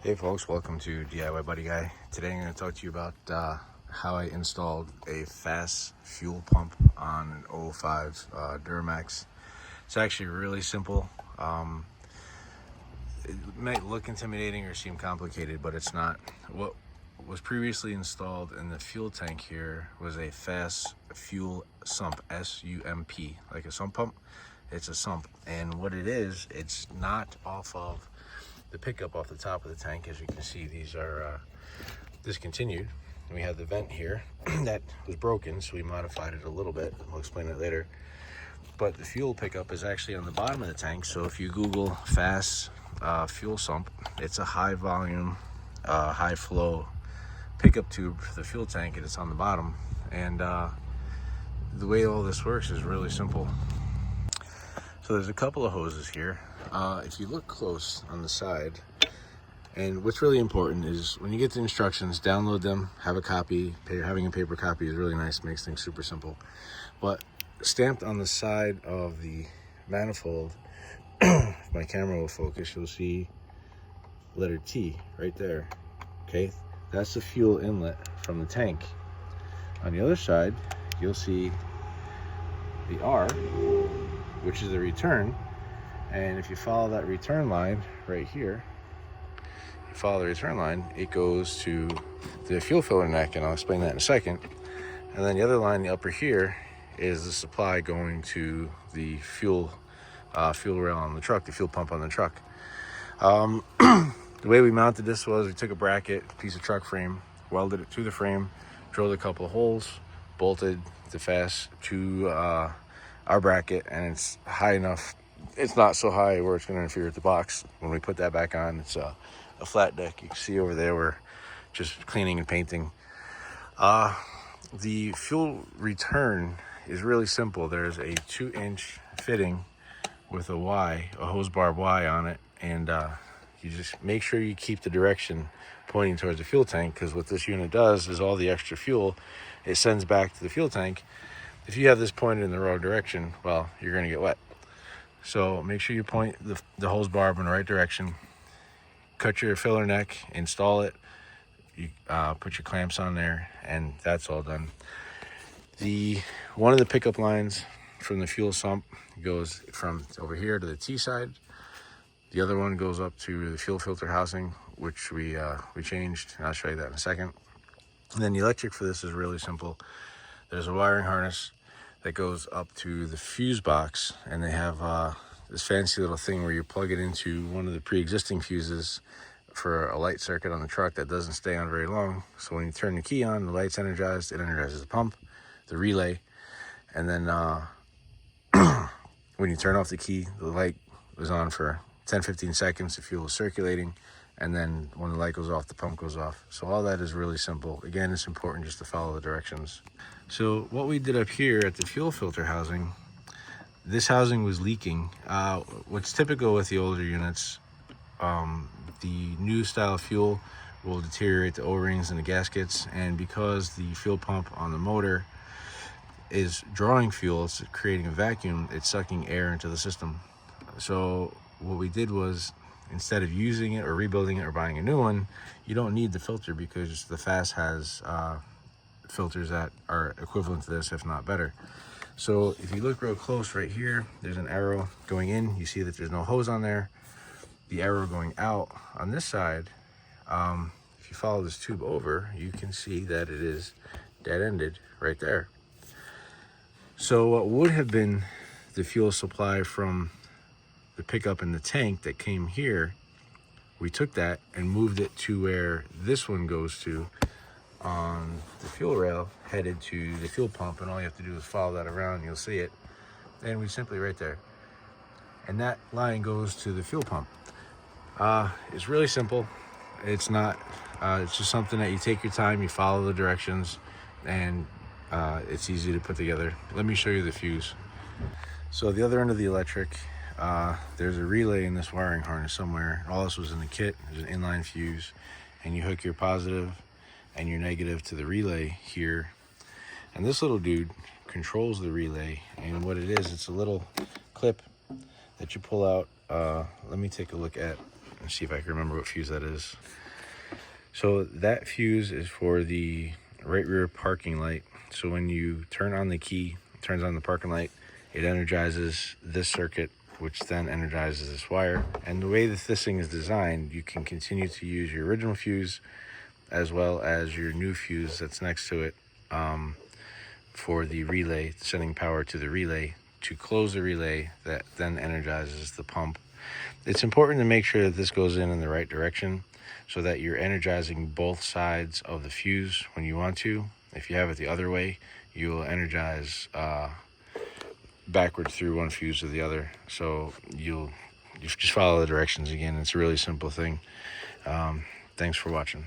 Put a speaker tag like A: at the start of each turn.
A: Hey folks, welcome to DIY Buddy Guy. Today I'm going to talk to you about how I installed a Fass fuel pump on an 05 Duramax. It's actually really simple. It might look intimidating or seem complicated, but it's not. What was previously installed in the fuel tank here was a Fass fuel sump, S-U-M-P, like a sump pump. It's a sump, and what it is, it's not off of the pickup off the top of the tank. As you can see, these are discontinued. We have the vent here that was broken, so we modified it a little bit. I'll explain it later. But the fuel pickup is actually on the bottom of the tank. So if you Google Fass fuel sump, it's a high volume, high flow pickup tube for the fuel tank, and it's on the bottom. And the way all this works is really simple. So there's a couple of hoses here. If you look close on the side, and what's really important is when you get the instructions, download them, have a copy. Having a paper copy is really nice, makes things super simple. But stamped on the side of the manifold, if my camera will focus, you'll see letter T right there. Okay, that's the fuel inlet from the tank. On the other side, you'll see the R, which is the return. And if you follow that return line right here, you follow the return line, it goes to the fuel filler neck, and I'll explain that in a second. And then the other line, the upper here, is the supply going to the fuel rail on the truck, the fuel pump on the truck. The way we mounted this was we took a bracket, piece of truck frame, welded it to the frame, drilled a couple of holes, bolted the Fass to our bracket, and it's high enough. It's not so high where it's going to interfere with the box. When we put that back on, it's a flat deck. You can see over there we're just cleaning and painting. The fuel return is really simple. There's a 2-inch fitting with a Y, a hose barb Y on it, and you just make sure you keep the direction pointing towards the fuel tank, because what this unit does is all the extra fuel it sends back to the fuel tank. If you have this pointed in the wrong direction, well, you're going to get wet. So make sure you point the hose barb in the right direction. Cut your filler neck, install it. You put your clamps on there, and that's all done. One of the pickup lines from the fuel sump goes from over here to the T side. The other one goes up to the fuel filter housing, which we changed, and I'll show you that in a second. And then the electric for this is really simple. There's a wiring harness that goes up to the fuse box, and they have this fancy little thing where you plug it into one of the pre-existing fuses for a light circuit on the truck that doesn't stay on very long. So when you turn the key on, the light's energized, it energizes the pump, the relay, and then when you turn off the key, the light is on for 10-15 seconds, the fuel is circulating, and then when the light goes off, the pump goes off. So all that is really simple. Again, it's important just to follow the directions. So what we did up here at the fuel filter housing, this housing was leaking. What's typical with the older units, the new style fuel will deteriorate the O-rings and the gaskets, and because the fuel pump on the motor is drawing fuel, it's creating a vacuum, it's sucking air into the system. So what we did was, instead of using it or rebuilding it or buying a new one, you don't need the filter, because the Fass has filters that are equivalent to this, if not better. So if you look real close right here, there's an arrow going in. You see that there's no hose on there. The arrow going out on this side, if you follow this tube over, you can see that it is dead-ended right there. So what would have been the fuel supply from the pickup in the tank that came here, we took that and moved it to where this one goes to on the fuel rail, headed to the fuel pump, and all you have to do is follow that around, you'll see it, and we simply right there, and that line goes to the fuel pump. It's really simple. It's not it's just something that you take your time, you follow the directions, and it's easy to put together. Let me show you the fuse. So the other end of the electric, there's a relay in this wiring harness somewhere. All this was in the kit. There's an inline fuse, and you hook your positive and your negative to the relay here, and this little dude controls the relay. And what it is, it's a little clip that you pull out. Let me take a look at and see if I can remember what fuse that is. So that fuse is for the right rear parking light. So when you turn on the key, it turns on the parking light, it energizes this circuit, which then energizes this wire. And the way that this thing is designed, you can continue to use your original fuse as well as your new fuse that's next to it for the relay, sending power to the relay to close the relay that then energizes the pump. It's important to make sure that this goes in the right direction so that you're energizing both sides of the fuse when you want to. If you have it the other way, you will energize backward through one fuse to the other. So you just follow the directions again. It's a really simple thing. Thanks for watching.